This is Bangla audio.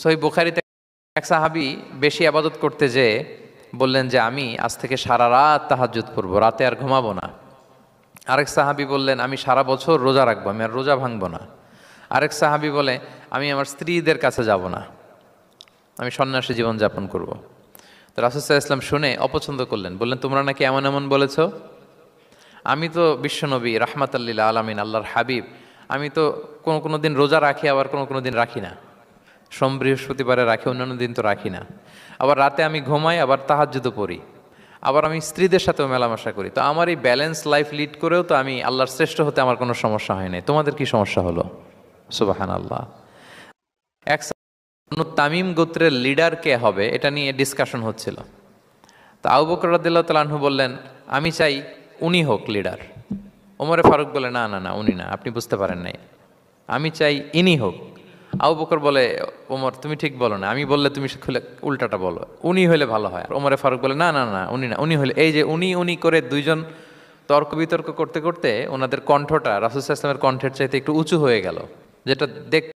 সহিহ বুখারীতে এক সাহাবী বেশি ইবাদত করতে যেয়ে বললেন যে আমি আজ থেকে সারা রাত তাহাজ্জুদ পড়ব, রাতে আর ঘুমাবো না। আরেক সাহাবী বললেন আমি সারা বছর রোজা রাখবো, আমি আর রোজা ভাঙবো না। আরেক সাহাবী বলে আমি আমার স্ত্রীদের কাছে যাব না, আমি সন্ন্যাসী জীবন যাপন করব। তো রাসূল সাল্লাল্লাহু আলাইহি ওয়াসাল্লাম শুনে অপছন্দ করলেন, বললেন তোমরা নাকি এমন এমন বলেছো, আমি তো বিশ্বনবী রাহমাতাল লিল আলামিন, আল্লাহর হাবিব, আমি তো কোনো দিন রোজা রাখি, আবার কোনো দিন রাখি না। সোম বৃহস্পতিবারে রাখি, অন্যান্য দিন তো রাখি না। আবার রাতে আমি ঘুমাই, আবার তাহাজ্জুদও পড়ি, আবার আমি স্ত্রীদের সাথেও মেলামেশা করি। তো আমার এই ব্যালেন্স লাইফ লিড করেও তো আমি আল্লাহর শ্রেষ্ঠ হতে আমার কোনো সমস্যা হয় নাই, তোমাদের কি সমস্যা হলো? সুবহানাল্লাহ। এক বনু তামিম গোত্রের লিডার কে হবে এটা নিয়ে ডিসকাশন হচ্ছিল। তো আবু বকর রাদিয়াল্লাহু তাআলা আনহু বললেন আমি চাই উনি হোক লিডার। ওমরে ফারুক বলে না না না, উনি না, আপনি বুঝতে পারেন নাই, আমি চাই ইনি হোক। আবু বকর বলে ওমর তুমি ঠিক বলো না, আমি বললে তুমি খুলে উল্টাটা বলো, উনি হলে ভালো হয়। ওমরে ফারুক বলে না না না, উনি না, উনি হলে, এই যে উনি করে দুইজন তর্ক বিতর্ক করতে করতে ওনাদের কণ্ঠটা রাসূল সাল্লাল্লাহু আলাইহি ওয়াসাল্লামের কণ্ঠের চাইতে একটু উঁচু হয়ে গেল, যেটা দেখ